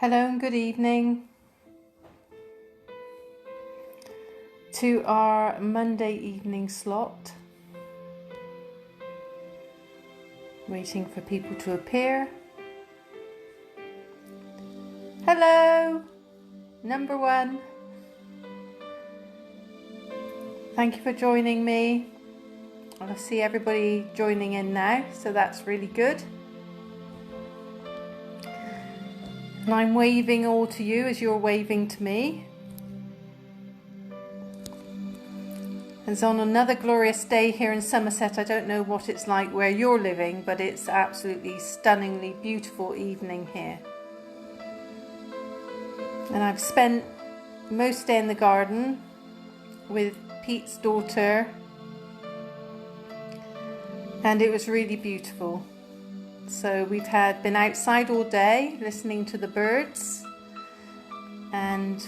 Hello and good evening to our Monday evening slot. Waiting for people to appear. Hello, number one. Thank you for joining me. I see everybody joining in now, so that's really good. And I'm waving all to you as you're waving to me. It's on another glorious day here in Somerset. I don't know what it's like where you're living, but it's absolutely stunningly beautiful evening here. And I've spent most day in the garden with Pete's daughter, and it was really beautiful. So we've been outside all day listening to the birds and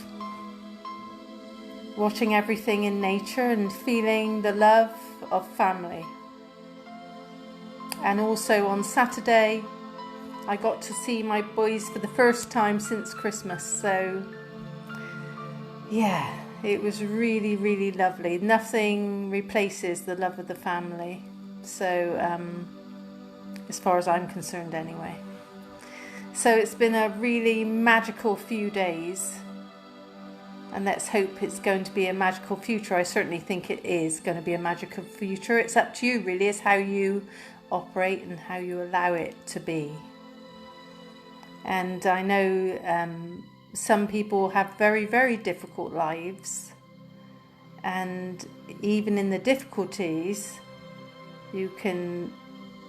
watching everything in nature and feeling the love of family. And also on Saturday I got to see my boys for the first time since Christmas, so yeah, it was really, really lovely. Nothing replaces the love of the family, so as far as I'm concerned anyway. So it's been a really magical few days, and let's hope it's going to be a magical future. I certainly think it is going to be a magical future. It's up to you really, it's how you operate and how you allow it to be. And I know some people have very, very difficult lives, and even in the difficulties you can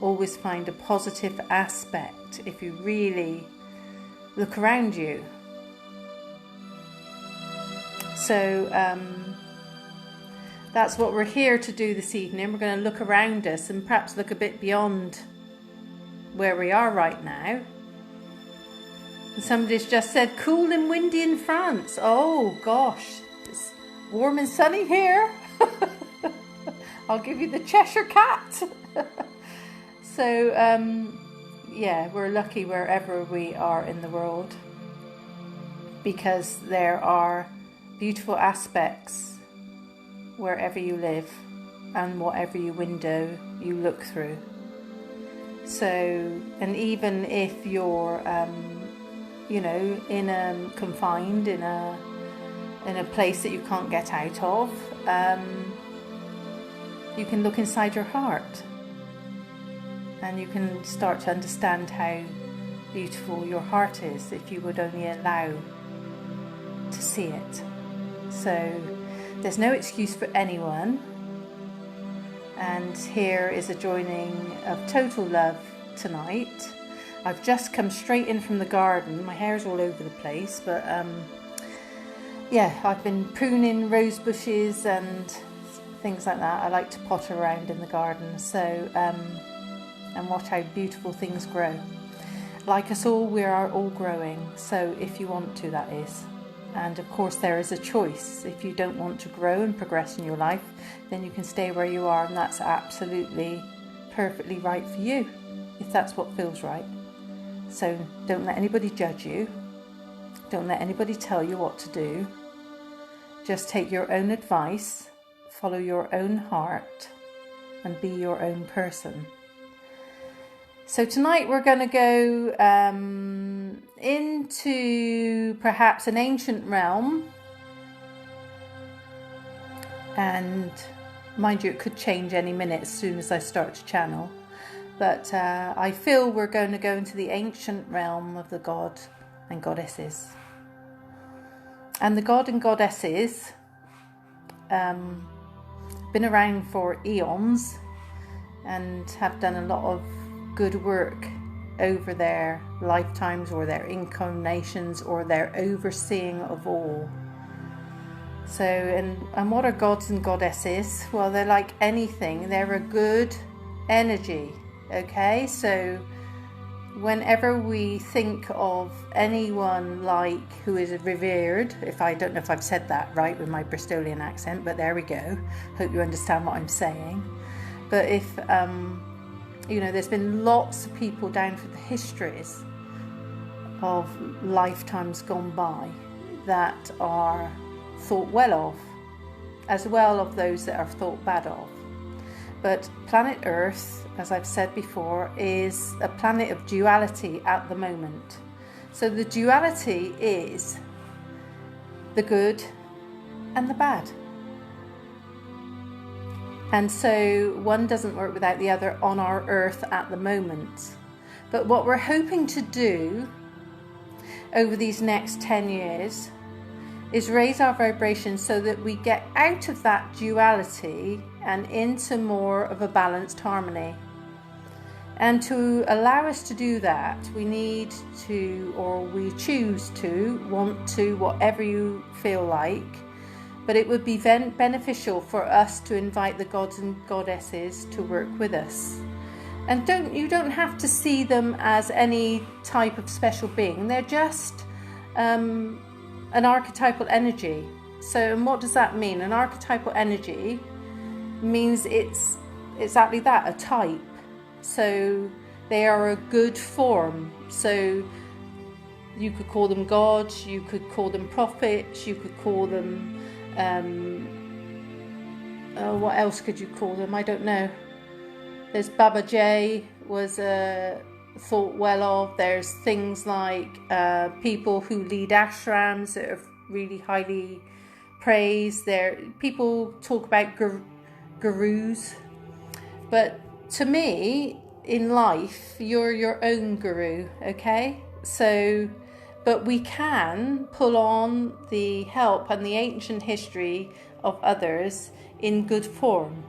always find a positive aspect if you really look around you. So that's what we're here to do this evening. We're going to look around us and perhaps look a bit beyond where we are right now. And somebody's just said, cool and windy in France. Oh gosh, it's warm and sunny here. I'll give you the Cheshire Cat. So yeah, we're lucky wherever we are in the world, because there are beautiful aspects wherever you live and whatever window you look through. So, and even if you're confined in a place that you can't get out of, you can look inside your heart and you can start to understand how beautiful your heart is if you would only allow to see it. So there's no excuse for anyone, and here is a joining of total love tonight. I've just come straight in from the garden. My hair's all over the place, but yeah, I've been pruning rose bushes and things like that. I like to potter around in the garden, so and watch how beautiful things grow. Like us all, we are all growing, so if you want to, that is. And of course there is a choice. If you don't want to grow and progress in your life, then you can stay where you are, and that's absolutely perfectly right for you, if that's what feels right. So don't let anybody judge you. Don't let anybody tell you what to do. Just take your own advice, follow your own heart, and be your own person. So tonight we're going to go into perhaps an ancient realm, and mind you, it could change any minute as soon as I start to channel, but I feel we're going to go into the ancient realm of the god and goddesses. And the god and goddesses been around for eons and have done a lot of good work over their lifetimes or their incarnations or their overseeing of all. So, and what are gods and goddesses? Well, they're like anything. They're a good energy, okay? So whenever we think of anyone like who is revered, if I don't know if I've said that right with my Bristolian accent, but there we go. Hope you understand what I'm saying. But if there's been lots of people down through the histories of lifetimes gone by that are thought well of, as well of those that are thought bad of. But planet Earth, as I've said before, is a planet of duality at the moment. So the duality is the good and the bad. And so one doesn't work without the other on our Earth at the moment. But what we're hoping to do over these next 10 years is raise our vibration so that we get out of that duality and into more of a balanced harmony. And to allow us to do that, we need to, or we choose to, want to, whatever you feel like, but it would be beneficial for us to invite the gods and goddesses to work with us. And you don't have to see them as any type of special being. They're just an archetypal energy. So, and what does that mean? An archetypal energy means it's exactly that, a type. So they are a good form. So you could call them gods, you could call them prophets, you could call them what else could you call them? I don't know. There's Baba J was thought well of. There's things like people who lead ashrams that are really highly praised. People talk about gurus, but to me, in life, you're your own guru, okay? So, but we can pull on the help and the ancient history of others in good form.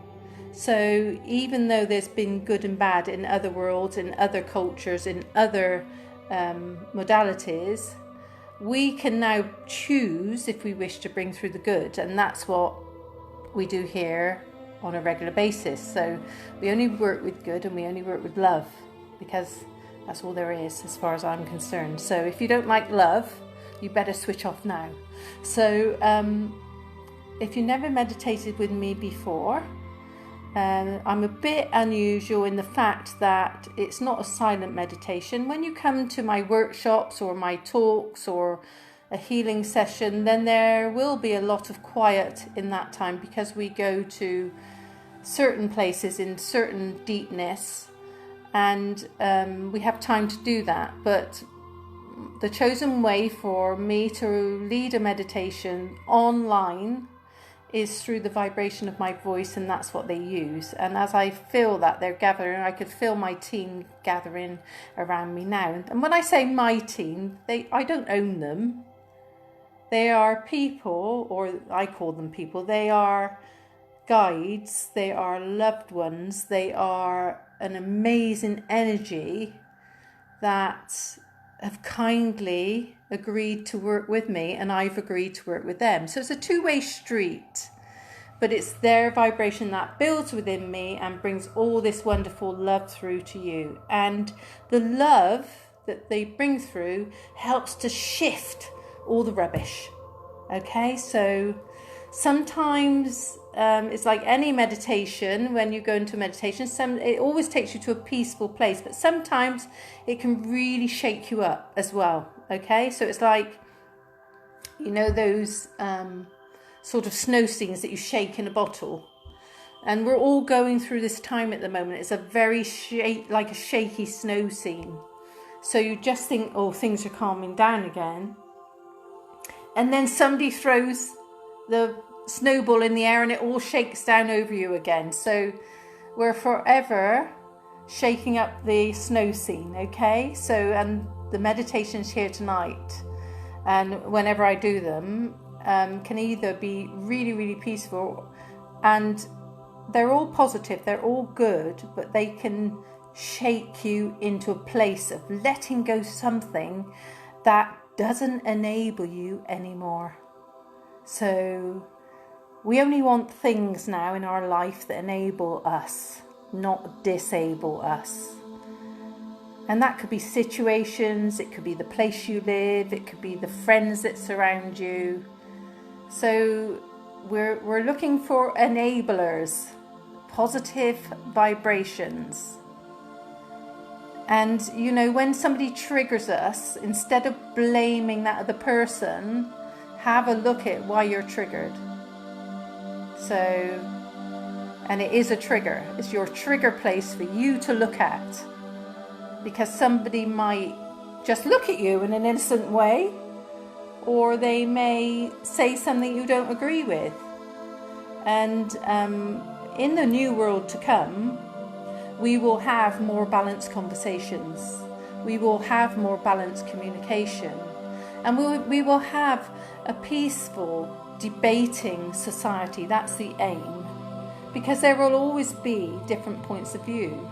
So even though there's been good and bad in other worlds, in other cultures, in other modalities, we can now choose if we wish to bring through the good, and that's what we do here on a regular basis. So we only work with good and we only work with love, because that's all there is as far as I'm concerned. So if you don't like love, you better switch off now. So if you never meditated with me before, I'm a bit unusual in the fact that it's not a silent meditation. When you come to my workshops or my talks or a healing session, then there will be a lot of quiet in that time, because we go to certain places in certain deepness, and we have time to do that. But the chosen way for me to lead a meditation online is through the vibration of my voice, and that's what they use. And as I feel that they're gathering, I could feel my team gathering around me now. And when I say my team, I don't own them. They are people, or I call them people. They are guides, they are loved ones, they are an amazing energy that have kindly agreed to work with me, and I've agreed to work with them. So it's a two-way street, but it's their vibration that builds within me and brings all this wonderful love through to you. And the love that they bring through helps to shift all the rubbish. Okay, so sometimes it's like any meditation. When you go into meditation, it always takes you to a peaceful place, but sometimes it can really shake you up as well. Okay, so it's like, you know, those sort of snow scenes that you shake in a bottle, and we're all going through this time at the moment. It's a very like a shaky snow scene. So you just think, oh, things are calming down again, and then somebody throws the snowball in the air and it all shakes down over you again. So we're forever shaking up the snow scene. Okay, so, and the meditations here tonight, and whenever I do them, can either be really, really peaceful, and they're all positive, they're all good, but they can shake you into a place of letting go something that doesn't enable you anymore. So we only want things now in our life that enable us, not disable us. And that could be situations, it could be the place you live, it could be the friends that surround you. So we're looking for enablers, positive vibrations. And you know, when somebody triggers us, instead of blaming that other person, have a look at why you're triggered. So, and it is a trigger. It's your trigger place for you to look at, because somebody might just look at you in an innocent way, or they may say something you don't agree with. And in the new world to come, we will have more balanced conversations. We will have more balanced communication. And we will have a peaceful, debating society. That's the aim. Because there will always be different points of view.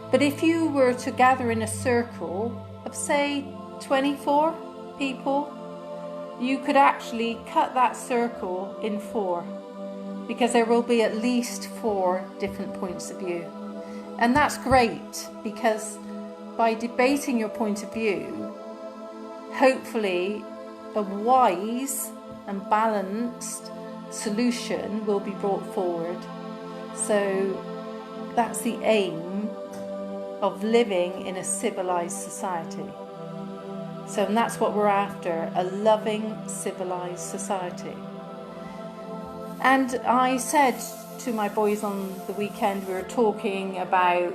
But if you were to gather in a circle of, say, 24 people, you could actually cut that circle in 4. Because there will be at least 4 different points of view. And that's great, because by debating your point of view, hopefully a wise and balanced solution will be brought forward. So that's the aim of living in a civilized society. So, and that's what we're after, a loving, civilized society. And I said to my boys on the weekend, we were talking about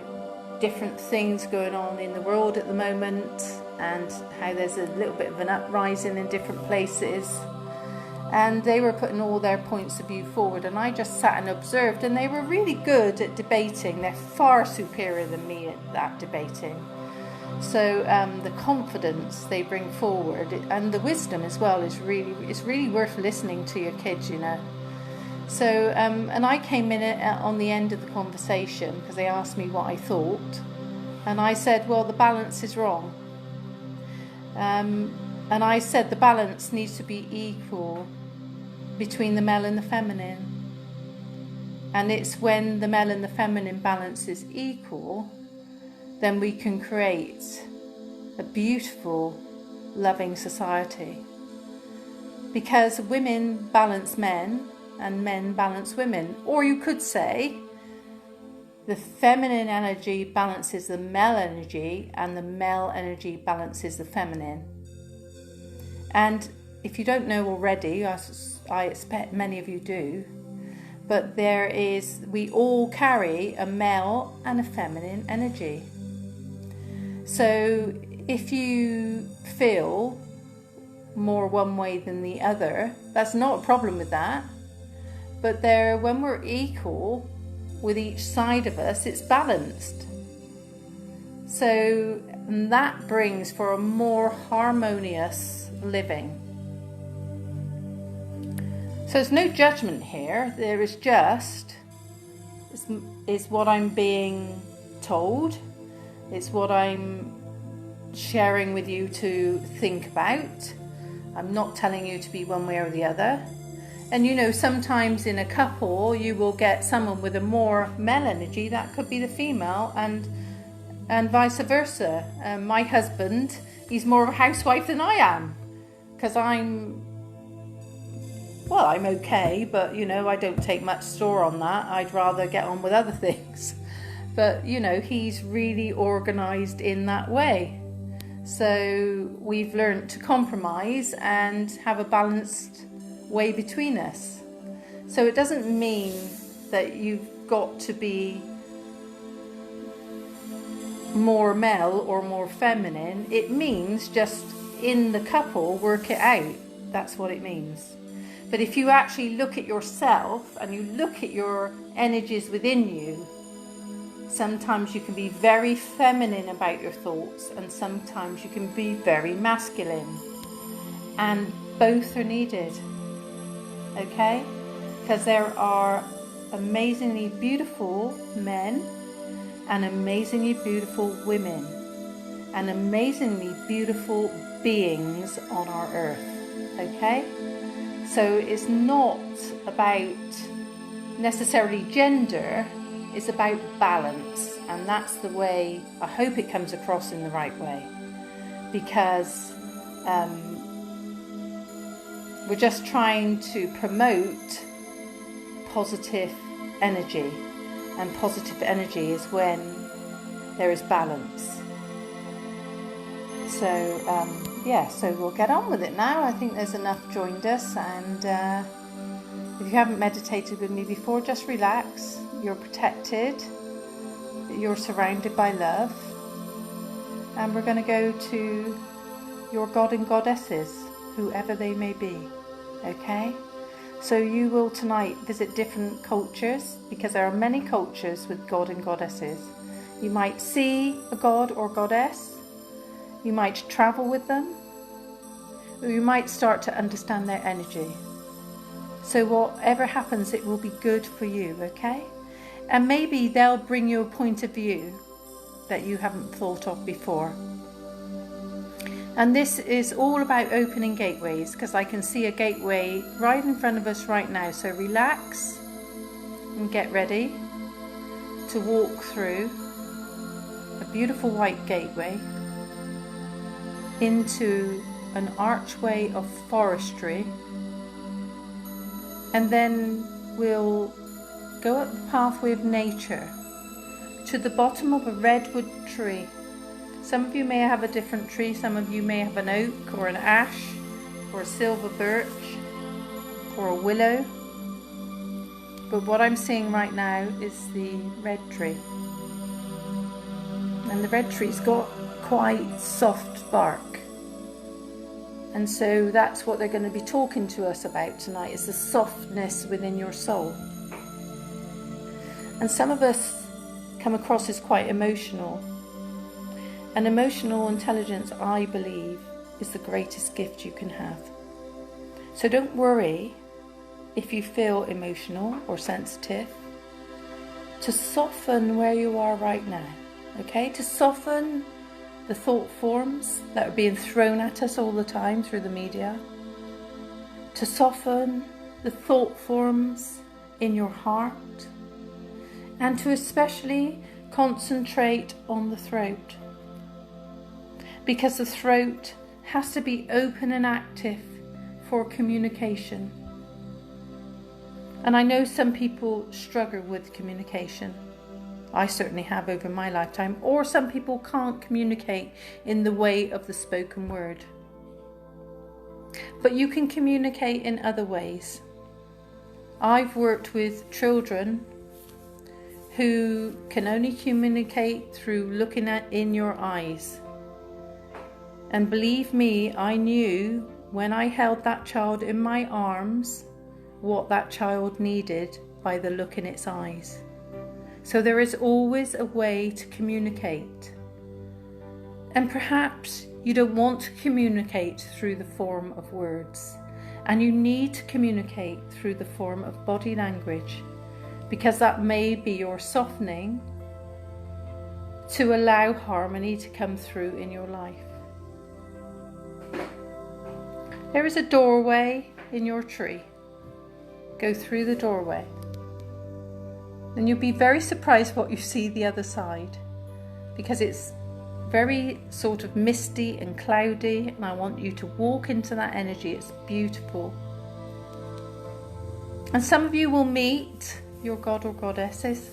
different things going on in the world at the moment, and how there's a little bit of an uprising in different places. And they were putting all their points of view forward, and I just sat and observed, and they were really good at debating. They're far superior than me at that debating. So the confidence they bring forward, and the wisdom as well, is really worth listening to your kids, you know. So, and I came in on the end of the conversation, because they asked me what I thought, and I said, well, the balance is wrong. And I said the balance needs to be equal between the male and the feminine. And it's when the male and the feminine balance is equal, then we can create a beautiful, loving society. Because women balance men, and men balance women. Or you could say the feminine energy balances the male energy, and the male energy balances the feminine. And if you don't know already, I expect many of you do, but we all carry a male and a feminine energy. So if you feel more one way than the other, that's not a problem with that. But when we're equal with each side of us, it's balanced. So that brings for a more harmonious living. So there's no judgment here. There is just, is what I'm being told. It's what I'm sharing with you to think about. I'm not telling you to be one way or the other. And you know, sometimes in a couple you will get someone with a more male energy, that could be the female, and vice versa. My husband, he's more of a housewife than I am, because I'm okay, but you know, I don't take much store on that. I'd rather get on with other things. But you know, he's really organised in that way. So we've learned to compromise and have a balanced way between us. So it doesn't mean that you've got to be more male or more feminine. It means just in the couple, work it out. That's what it means. But if you actually look at yourself and you look at your energies within you, sometimes you can be very feminine about your thoughts, and sometimes you can be very masculine, and both are needed. Okay? Because there are amazingly beautiful men and amazingly beautiful women and amazingly beautiful beings on our earth. Okay? So it's not about necessarily gender, it's about balance, and that's the way I hope it comes across in the right way, because we're just trying to promote positive energy, and positive energy is when there is balance. So we'll get on with it now. I think there's enough joined us, and if you haven't meditated with me before, just relax. You're protected, you're surrounded by love, and we're going to go to your God and Goddesses, whoever they may be. Okay? So you will tonight visit different cultures, because there are many cultures with God and Goddesses. You might see a God or Goddess, you might travel with them, or you might start to understand their energy. So whatever happens, it will be good for you, okay? And maybe they'll bring you a point of view that you haven't thought of before. And this is all about opening gateways, because I can see a gateway right in front of us right now. So relax and get ready to walk through a beautiful white gateway into an archway of forestry, and then we'll go up the pathway of nature to the bottom of a redwood tree. Some of you may have a different tree, some of you may have an oak or an ash or a silver birch or a willow, but what I'm seeing right now is the red tree. And the red tree's got quite soft bark. And so that's what they're going to be talking to us about tonight, is the softness within your soul. And some of us come across as quite emotional. And emotional intelligence, I believe, is the greatest gift you can have. So don't worry if you feel emotional or sensitive. To soften where you are right now, okay? To soften the thought forms that are being thrown at us all the time through the media. To soften the thought forms in your heart. And to especially concentrate on the throat. Because the throat has to be open and active for communication. And I know some people struggle with communication. I certainly have over my lifetime. Or some people can't communicate in the way of the spoken word. But you can communicate in other ways. I've worked with children who can only communicate through looking in your eyes. And believe me, I knew when I held that child in my arms what that child needed by the look in its eyes. So there is always a way to communicate. And perhaps you don't want to communicate through the form of words, and you need to communicate through the form of body language, because that may be your softening to allow harmony to come through in your life. There is a doorway in your tree. Go through the doorway. And you'll be very surprised what you see the other side, because it's very sort of misty and cloudy, and I want you to walk into that energy. It's beautiful. And some of you will meet your God or Goddesses,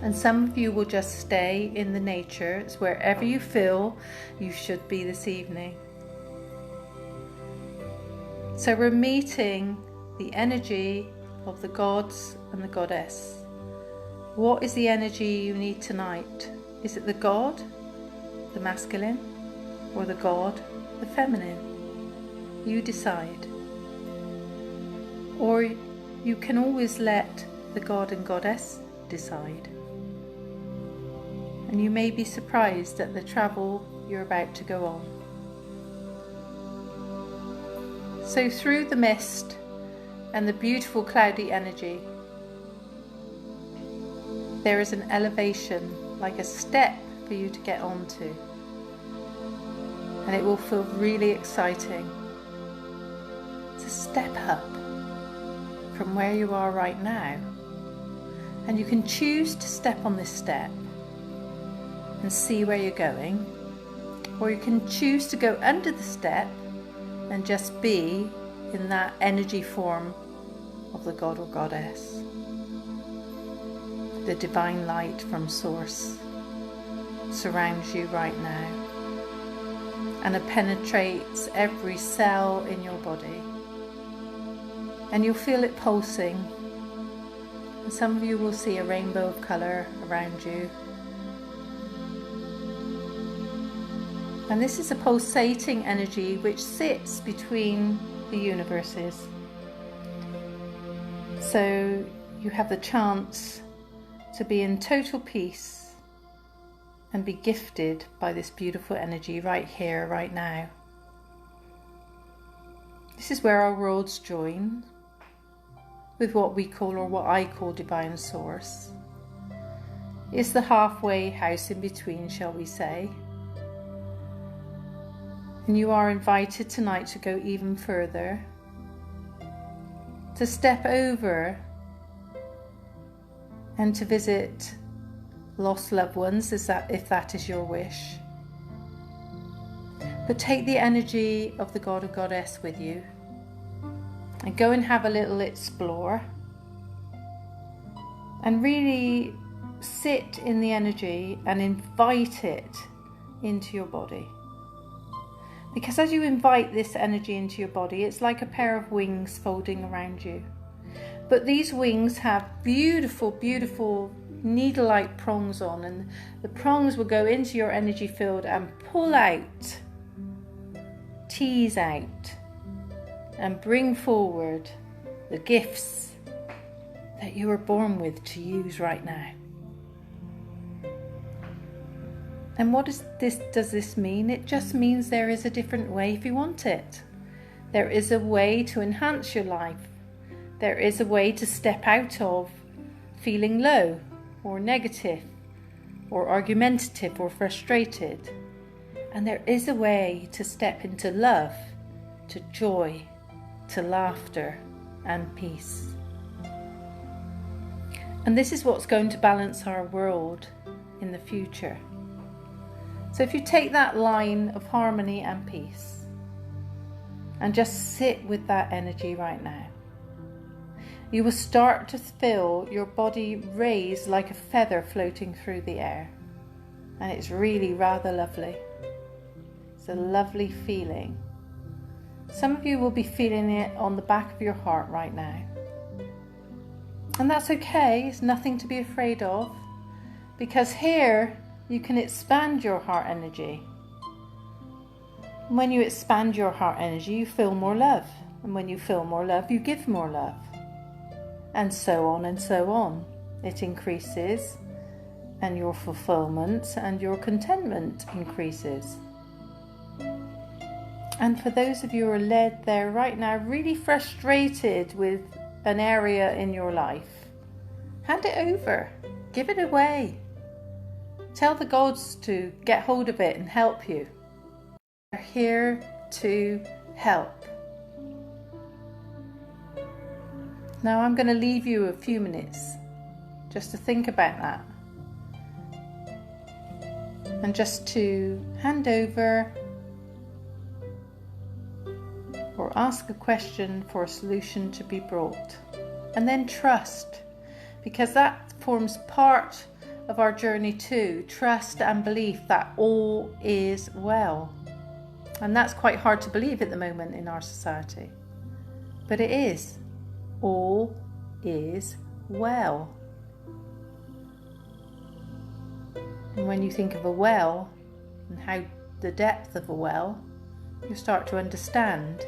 and some of you will just stay in the nature. It's wherever you feel you should be this evening. So we're meeting the energy of the gods and the goddess. What is the energy you need tonight? Is it the god, the masculine, or the god, the feminine? You decide. Or you can always let the god and goddess decide. And you may be surprised at the travel you're about to go on. So through the mist and the beautiful cloudy energy, there is an elevation, like a step for you to get onto. And it will feel really exciting. It's a step up from where you are right now. And you can choose to step on this step and see where you're going. Or you can choose to go under the step and just be in that energy form of the god or goddess. The divine light from source surrounds you right now. and it penetrates every cell in your body. And you'll feel it pulsing. And some of you will see a rainbow of colour around you. And this is a pulsating energy which sits between the universes. So you have the chance to be in total peace and be gifted by this beautiful energy right here, right now. This is where our worlds join with what we call, or what I call, Divine Source. It's the halfway house in between, shall we say. And you are invited tonight to go even further, to step over and to visit lost loved ones, if that is your wish. But take the energy of the God or Goddess with you and go and have a little explore and really sit in the energy and invite it into your body. Because as you invite this energy into your body, it's like a pair of wings folding around you. But these wings have beautiful, beautiful needle-like prongs on, and the prongs will go into your energy field and pull out, tease out, and bring forward the gifts that you were born with to use right now. And what does this mean? It just means there is a different way if you want it. There is a way to enhance your life. There is a way to step out of feeling low or negative or argumentative or frustrated. And there is a way to step into love, to joy, to laughter and peace. And this is what's going to balance our world in the future. So if you take that line of harmony and peace and just sit with that energy right now, you will start to feel your body raise like a feather floating through the air. And it's really rather lovely. It's a lovely feeling. Some of you will be feeling it on the back of your heart right now. And that's okay, it's nothing to be afraid of, because here you can expand your heart energy. And when you expand your heart energy, you feel more love. And when you feel more love, you give more love. And so on and so on. It increases, and your fulfillment and your contentment increases. And for those of you who are led there right now, really frustrated with an area in your life, hand it over, give it away. Tell the gods to get hold of it and help you. They're here to help. Now I'm going to leave you a few minutes just to think about that. And just to hand over or ask a question for a solution to be brought. And then trust, because that forms part of our journey too. Trust and belief that all is well. And that's quite hard to believe at the moment in our society. But it is. All is well. And when you think of a well and how the depth of a well, you start to understand.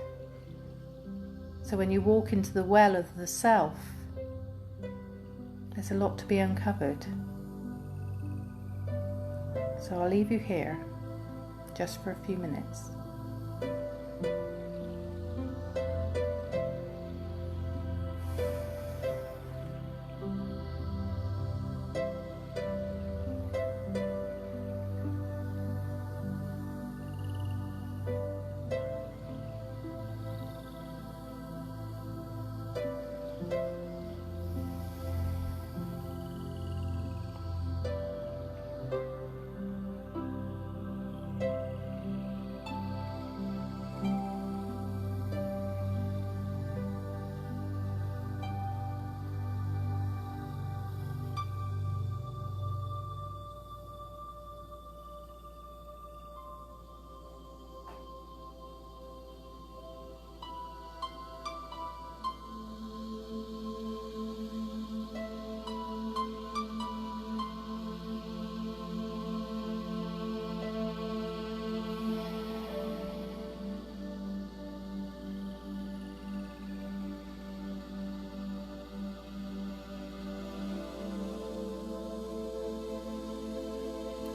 So when you walk into the well of the self, there's a lot to be uncovered. So I'll leave you here just for a few minutes.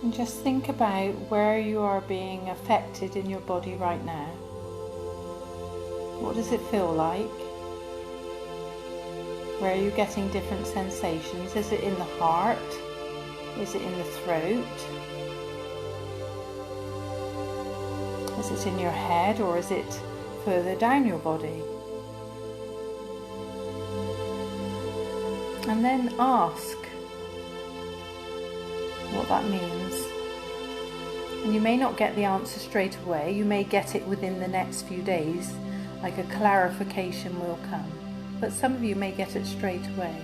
And just think about where you are being affected in your body right now. What does it feel like? Where are you getting different sensations? Is it in the heart? Is it in the throat? Is it in your head, or is it further down your body? And then ask what that means. And you may not get the answer straight away. You may get it within the next few days, like a clarification will come. But some of you may get it straight away.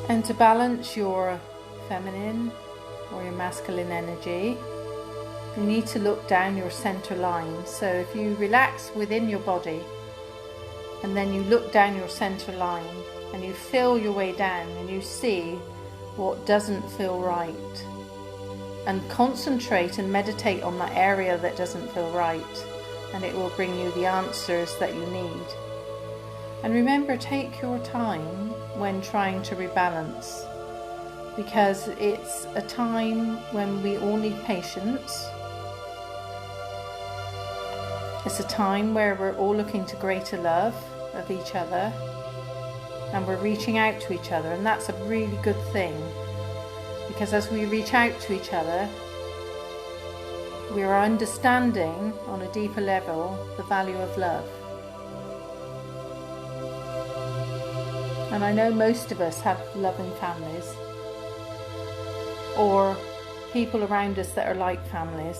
And to balance your feminine or your masculine energy, you need to look down your center line. So if you relax within your body and then you look down your center line and you feel your way down and you see what doesn't feel right, and concentrate and meditate on that area that doesn't feel right, and it will bring you the answers that you need. And remember, take your time when trying to rebalance, because it's a time when we all need patience. It's a time where we're all looking to greater love of each other, and we're reaching out to each other, and that's a really good thing, because as we reach out to each other, we are understanding on a deeper level the value of love. And I know most of us have loving families, or people around us that are like families,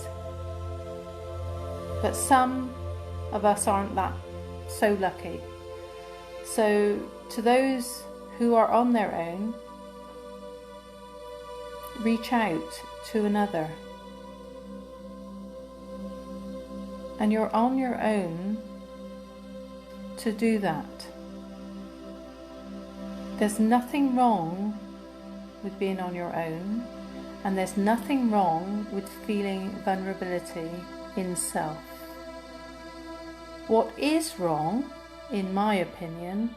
but some of us aren't that so lucky. So to those who are on their own, reach out to another. And you're on your own to do that. There's nothing wrong with being on your own, and there's nothing wrong with feeling vulnerability in self. What is wrong, in my opinion,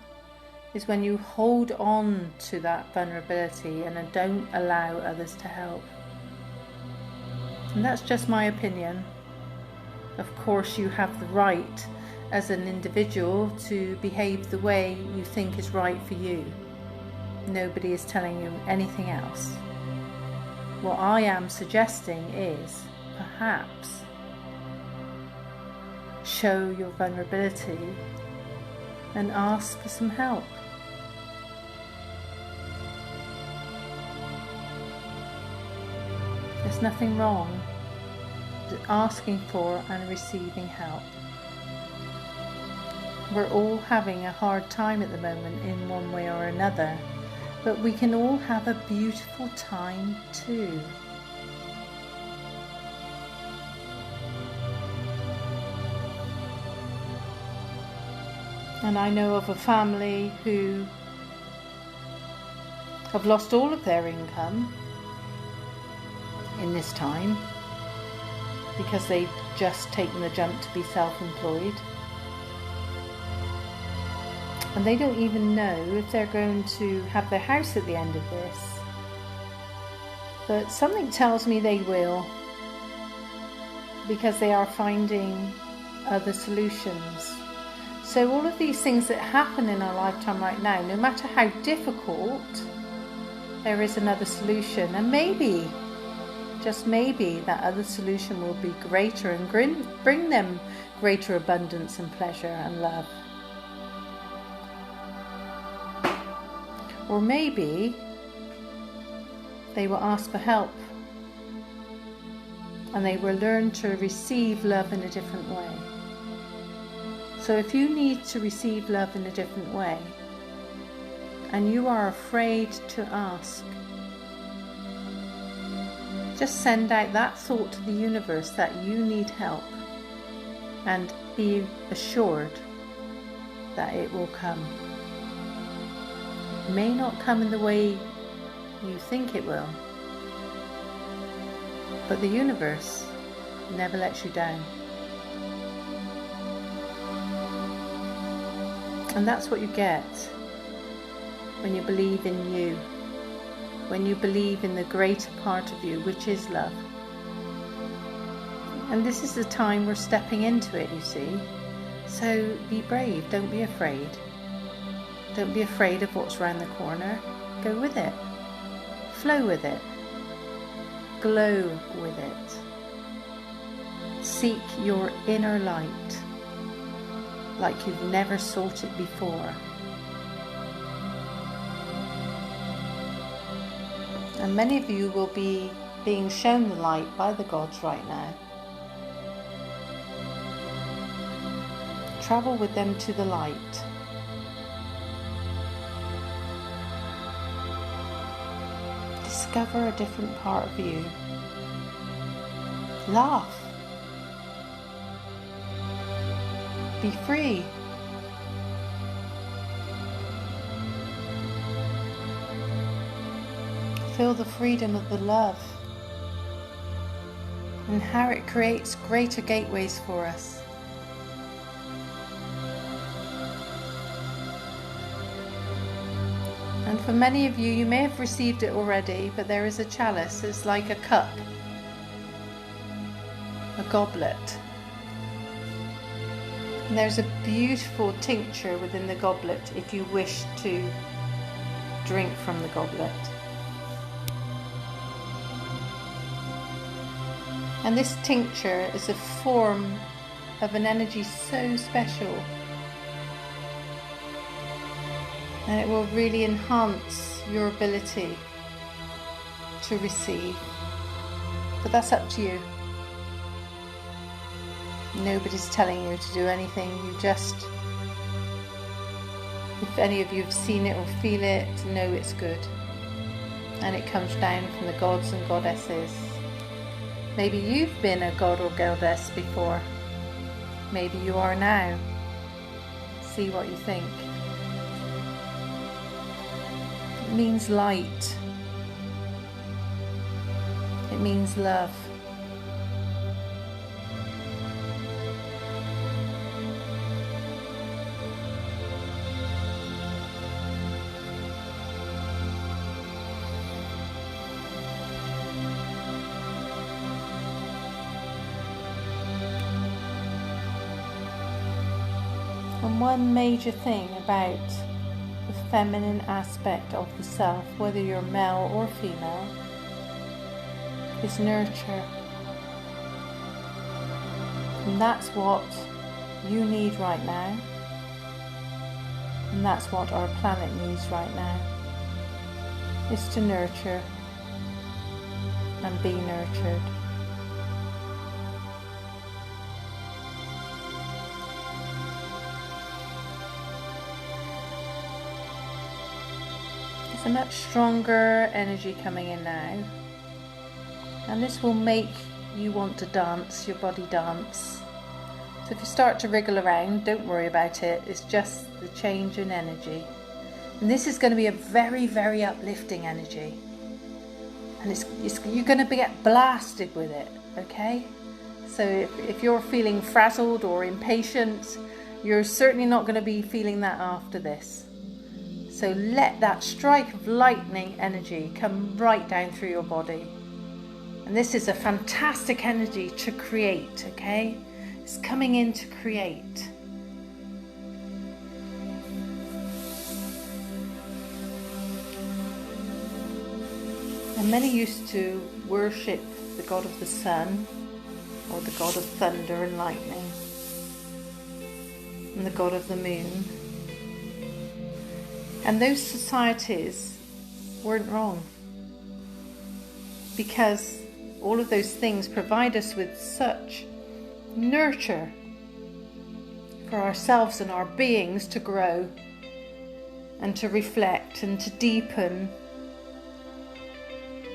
is when you hold on to that vulnerability and don't allow others to help. And that's just my opinion. Of course, you have the right as an individual to behave the way you think is right for you. Nobody is telling you anything else. What I am suggesting is perhaps show your vulnerability and ask for some help. There's nothing wrong with asking for and receiving help. We're all having a hard time at the moment in one way or another, but we can all have a beautiful time too. And I know of a family who have lost all of their income in this time because they've just taken the jump to be self-employed. And they don't even know if they're going to have their house at the end of this. But something tells me they will, because they are finding other solutions. So all of these things that happen in our lifetime right now, no matter how difficult, there is another solution. And maybe, just maybe, that other solution will be greater and bring them greater abundance and pleasure and love. Or maybe they will ask for help and they will learn to receive love in a different way. So if you need to receive love in a different way and you are afraid to ask, just send out that thought to the universe that you need help and be assured that it will come. It may not come in the way you think it will, but the universe never lets you down. And that's what you get when you believe in you, when you believe in the greater part of you, which is love. And this is the time we're stepping into it, you see. So be brave, don't be afraid. Don't be afraid of what's around the corner. Go with it. Flow with it. Glow with it. Seek your inner light like you've never sought it before. And many of you will be being shown the light by the gods right now. Travel with them to the light. Discover a different part of you. Laugh. Be free. Feel the freedom of the love and how it creates greater gateways for us. And for many of you, you may have received it already, but there is a chalice. It's like a cup, a goblet. And there's a beautiful tincture within the goblet if you wish to drink from the goblet. And this tincture is a form of an energy so special, and it will really enhance your ability to receive. But that's up to you. Nobody's telling you to do anything. You just, if any of you have seen it or feel it, know it's good. And it comes down from the gods and goddesses. Maybe you've been a god or goddess before. Maybe you are now. See what you think. It means light. It means love. And one major thing about the feminine aspect of the self, whether you're male or female, is nurture. And that's what you need right now. And that's what our planet needs right now, is to nurture and be nurtured. There's a much stronger energy coming in now, and this will make you want to dance, your body dance. So if you start to wriggle around, don't worry about it, it's just the change in energy. And this is going to be a very, very uplifting energy, and you're going to get blasted with it, okay? So if you're feeling frazzled or impatient, you're certainly not going to be feeling that after this. So let that strike of lightning energy come right down through your body. And this is a fantastic energy to create, okay? It's coming in to create. And many used to worship the god of the sun, or the god of thunder and lightning, and the god of the moon. And those societies weren't wrong, because all of those things provide us with such nurture for ourselves and our beings to grow and to reflect and to deepen.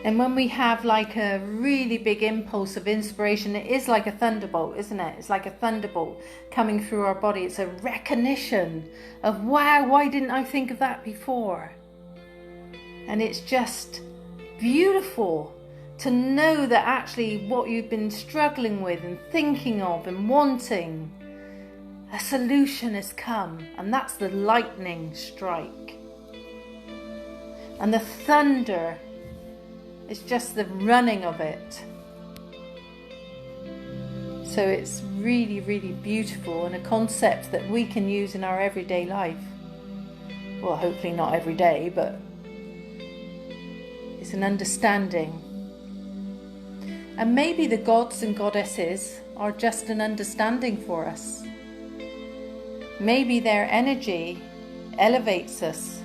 And when we have like a really big impulse of inspiration, it is like a thunderbolt, isn't it? It's like a thunderbolt coming through our body. It's a recognition of, wow, why didn't I think of that before? And it's just beautiful to know that actually what you've been struggling with and thinking of and wanting, a solution has come, and that's the lightning strike. And the thunder is just the running of it. So it's really, really beautiful, and a concept that we can use in our everyday life. Well, hopefully not every day, but it's an understanding. And maybe the gods and goddesses are just an understanding for us. Maybe their energy elevates us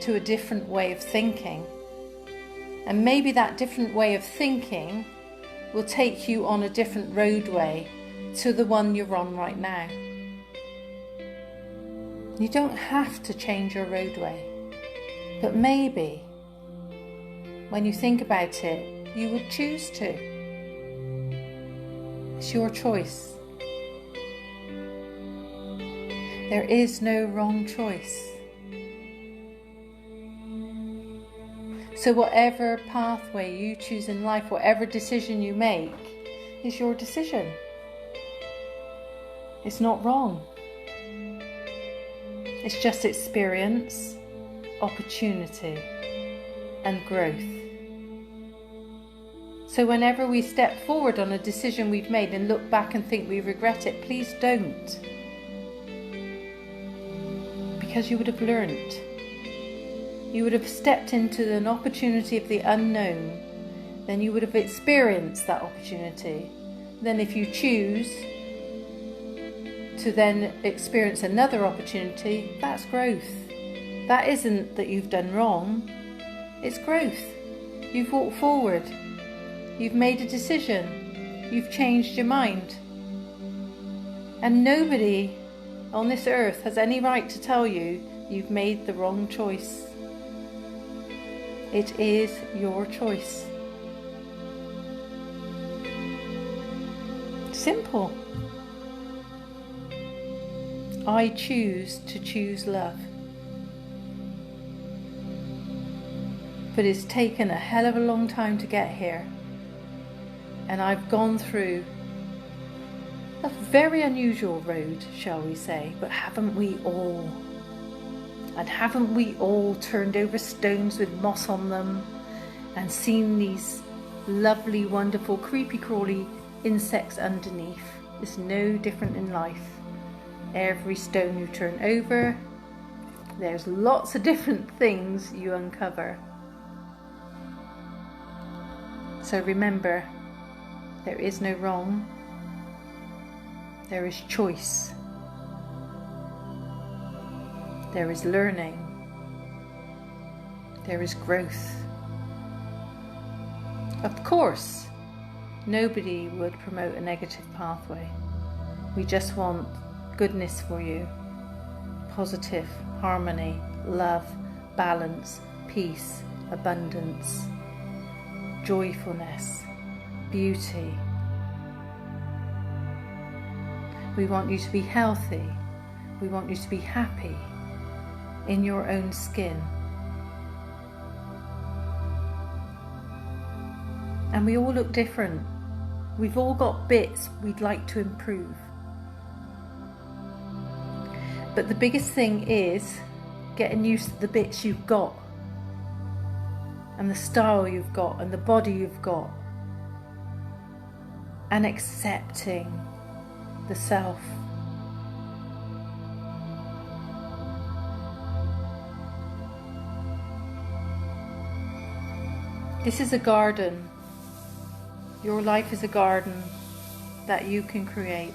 to a different way of thinking. And maybe that different way of thinking will take you on a different roadway to the one you're on right now. You don't have to change your roadway, but maybe when you think about it, you would choose to. It's your choice. There is no wrong choice. So whatever pathway you choose in life, whatever decision you make, is your decision. It's not wrong. It's just experience, opportunity, and growth. So whenever we step forward on a decision we've made and look back and think we regret it, please don't. Because you would have learnt. You would have stepped into an opportunity of the unknown. Then you would have experienced that opportunity. Then if you choose to then experience another opportunity, that's growth. That isn't that you've done wrong. It's growth. You've walked forward. You've made a decision. You've changed your mind. And nobody on this earth has any right to tell you you've made the wrong choice. It is your choice. Simple. I choose to choose love. But it's taken a hell of a long time to get here. And I've gone through a very unusual road, shall we say, but haven't we all? And haven't we all turned over stones with moss on them and seen these lovely, wonderful, creepy crawly insects underneath? It's no different in life. Every stone you turn over, there's lots of different things you uncover. So remember, there is no wrong. There is choice. There is learning. There is growth. Of course, nobody would promote a negative pathway. We just want goodness for you. Positive, harmony, love, balance, peace, abundance, joyfulness, beauty. We want you to be healthy. We want you to be happy in your own skin. And we all look different. We've all got bits we'd like to improve. But the biggest thing is getting used to the bits you've got, and the style you've got, and the body you've got, and accepting the self. This is a garden. Your life is a garden that you can create.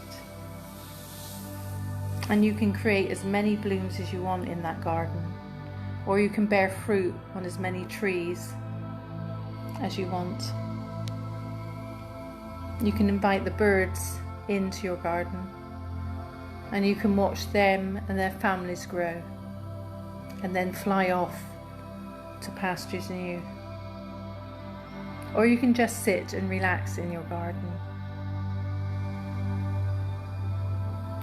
And you can create as many blooms as you want in that garden. Or you can bear fruit on as many trees as you want. You can invite the birds into your garden. And you can watch them and their families grow. And then fly off to pastures new. Or you can just sit and relax in your garden.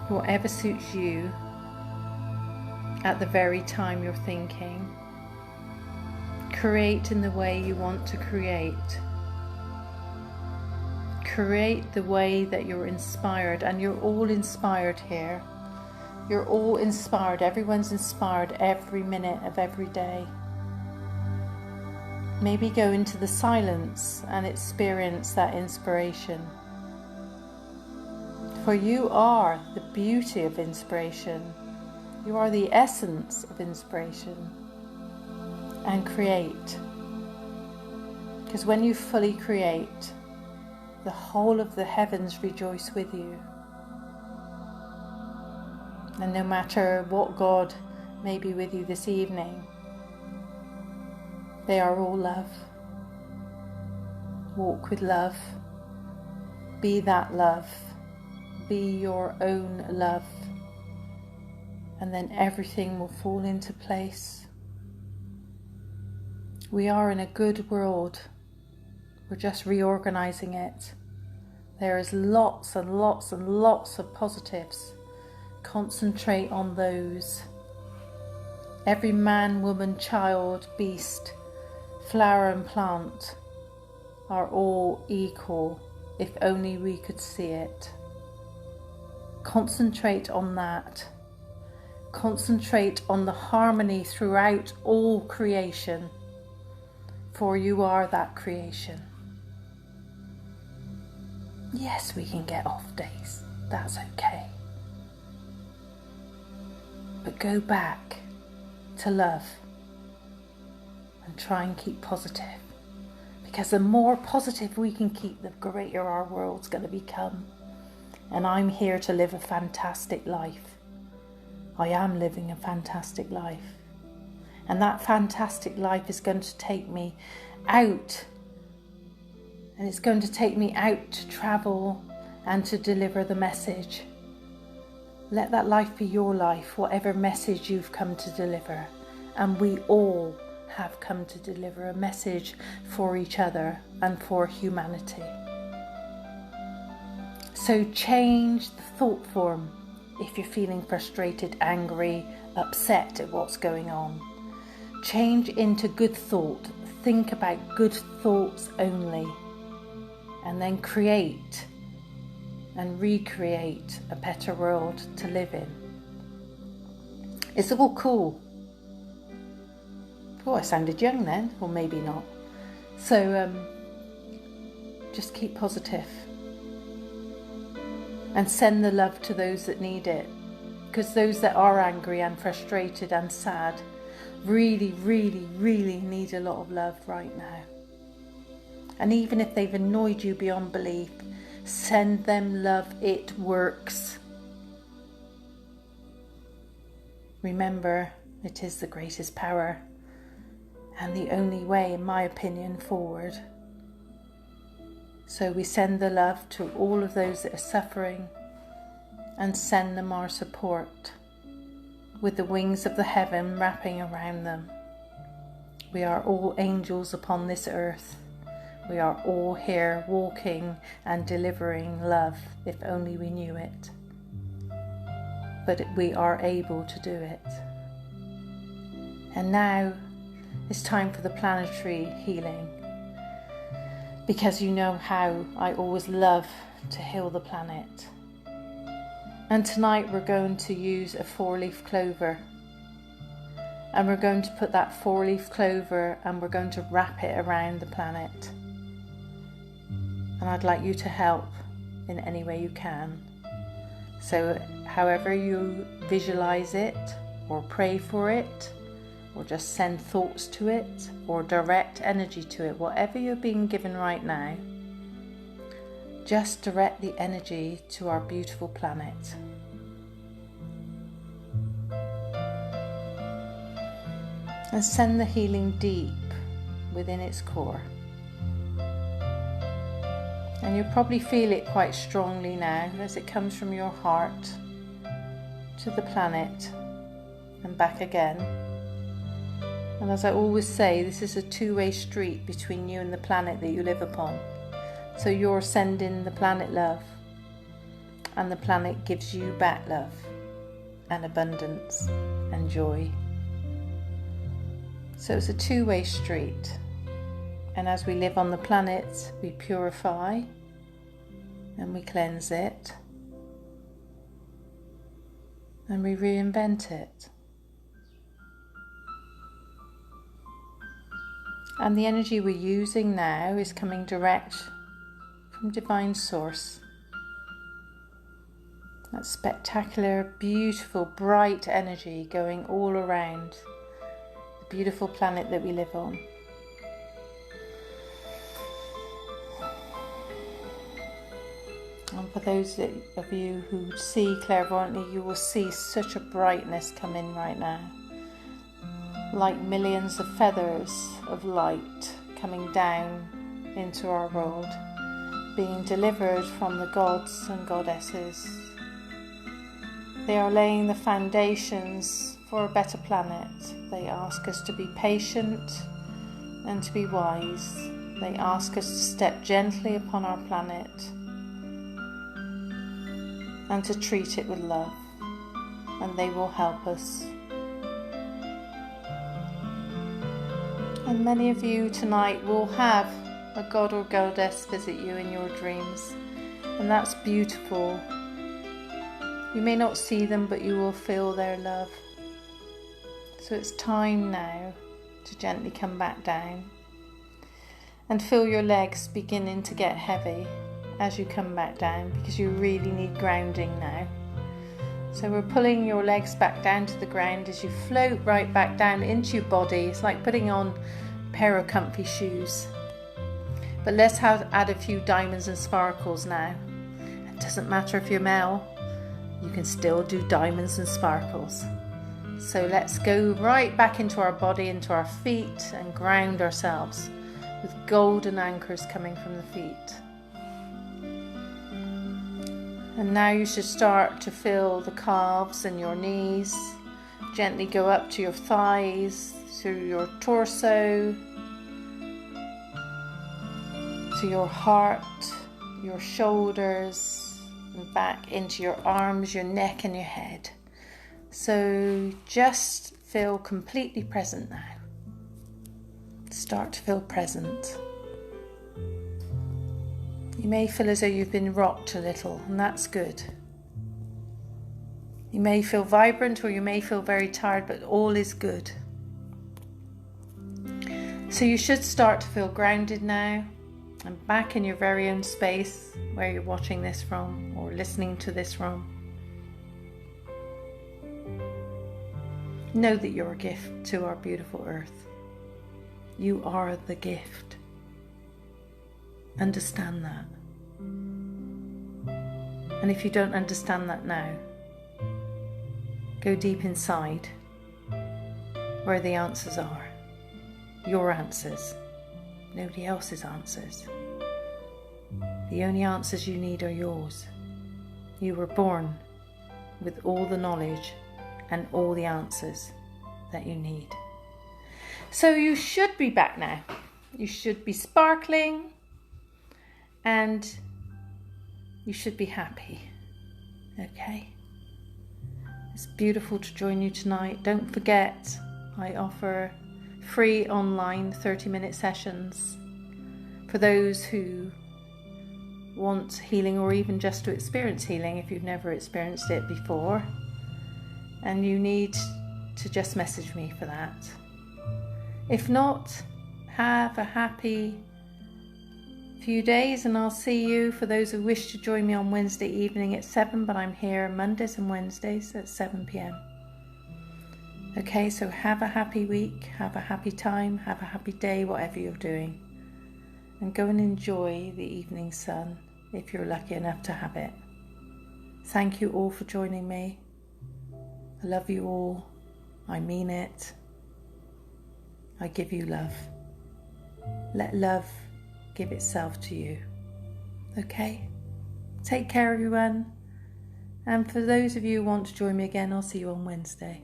Whatever suits you at the very time you're thinking. Create in the way you want to create. Create the way that you're inspired, and you're all inspired here. You're all inspired. Everyone's inspired every minute of every day. Maybe go into the silence and experience that inspiration. For you are the beauty of inspiration. You are the essence of inspiration. And create. Because when you fully create, the whole of the heavens rejoice with you. And no matter what God may be with you this evening, they are all love. Walk with love. Be that love. Be your own love. And then everything will fall into place. We are in a good world. We're just reorganizing it. There is lots and lots and lots of positives. Concentrate on those. Every man, woman, child, beast, flower and plant are all equal, if only we could see it. Concentrate on that. Concentrate on the harmony throughout all creation, for you are that creation. Yes, we can get off days, that's okay. But go back to love and try and keep positive. Because the more positive we can keep, the greater our world's going to become. And I'm here to live a fantastic life. I am living a fantastic life. And that fantastic life is going to take me out. And it's going to take me out to travel and to deliver the message. Let that life be your life, whatever message you've come to deliver. And we all have come to deliver a message for each other and for humanity. So change the thought form if you're feeling frustrated, angry, upset at what's going on. Change into good thought. Think about good thoughts only. And then create and recreate a better world to live in. It's all cool. Oh, I sounded young then, or maybe not. So just keep positive and send the love to those that need it, because those that are angry and frustrated and sad really, really, really need a lot of love right now. And even if they've annoyed you beyond belief, send them love. It works. Remember, it is the greatest power and the only way, in my opinion, forward. So we send the love to all of those that are suffering and send them our support with the wings of the heaven wrapping around them. We are all angels upon this earth. We are all here walking and delivering love, if only we knew it. But we are able to do it. And now it's time for the planetary healing, because you know how I always love to heal the planet. And tonight we're going to use a 4-leaf clover. And we're going to put that 4-leaf clover and we're going to wrap it around the planet. And I'd like you to help in any way you can. So however you visualize it, or pray for it, or just send thoughts to it, or direct energy to it, whatever you're being given right now, just direct the energy to our beautiful planet. And send the healing deep within its core. And you'll probably feel it quite strongly now as it comes from your heart to the planet and back again. And as I always say, this is a two-way street between you and the planet that you live upon. So you're sending the planet love, and the planet gives you back love and abundance and joy. So it's a two-way street. And as we live on the planet, we purify and we cleanse it and we reinvent it. And the energy we're using now is coming direct from Divine Source. That spectacular, beautiful, bright energy going all around the beautiful planet that we live on. And for those of you who see clairvoyantly, you will see such a brightness come in right now. Like millions of feathers of light coming down into our world, being delivered from the gods and goddesses. They are laying the foundations for a better planet. They ask us to be patient and to be wise. They ask us to step gently upon our planet and to treat it with love, and they will help us. And many of you tonight will have a god or goddess visit you in your dreams, and that's beautiful. You may not see them, but you will feel their love. So it's time now to gently come back down and feel your legs beginning to get heavy as you come back down, because you really need grounding now. So we're pulling your legs back down to the ground as you float right back down into your body. It's like putting on a pair of comfy shoes. But let's add a few diamonds and sparkles now. It doesn't matter if you're male, you can still do diamonds and sparkles. So let's go right back into our body, into our feet, and ground ourselves with golden anchors coming from the feet. And now you should start to feel the calves and your knees. Gently go up to your thighs, through your torso, to your heart, your shoulders, and back into your arms, your neck and your head. So just feel completely present now. Start to feel present. You may feel as though you've been rocked a little, and that's good. You may feel vibrant or you may feel very tired, but all is good. So you should start to feel grounded now and back in your very own space where you're watching this from or listening to this from. Know that you're a gift to our beautiful earth. You are the gift. Understand that. And if you don't understand that now, go deep inside where the answers are. Your answers. Nobody else's answers. The only answers you need are yours. You were born with all the knowledge and all the answers that you need. So you should be back now. You should be sparkling and you should be happy. Okay? It's beautiful to join you tonight. Don't forget, I offer free online 30-minute sessions for those who want healing or even just to experience healing if you've never experienced it before. And you need to just message me for that. If not, have a happy few days and I'll see you. For those who wish to join me on Wednesday evening at 7, but I'm here Mondays and Wednesdays at 7 p.m. Okay, so have a happy week, have a happy time, have a happy day, whatever you're doing. And go and enjoy the evening sun if you're lucky enough to have it. Thank you all for joining me. I love you all. I mean it. I give you love. Let love give itself to you. Okay? Take care, everyone. And for those of you who want to join me again, I'll see you on Wednesday.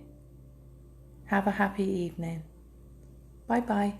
Have a happy evening. Bye-bye.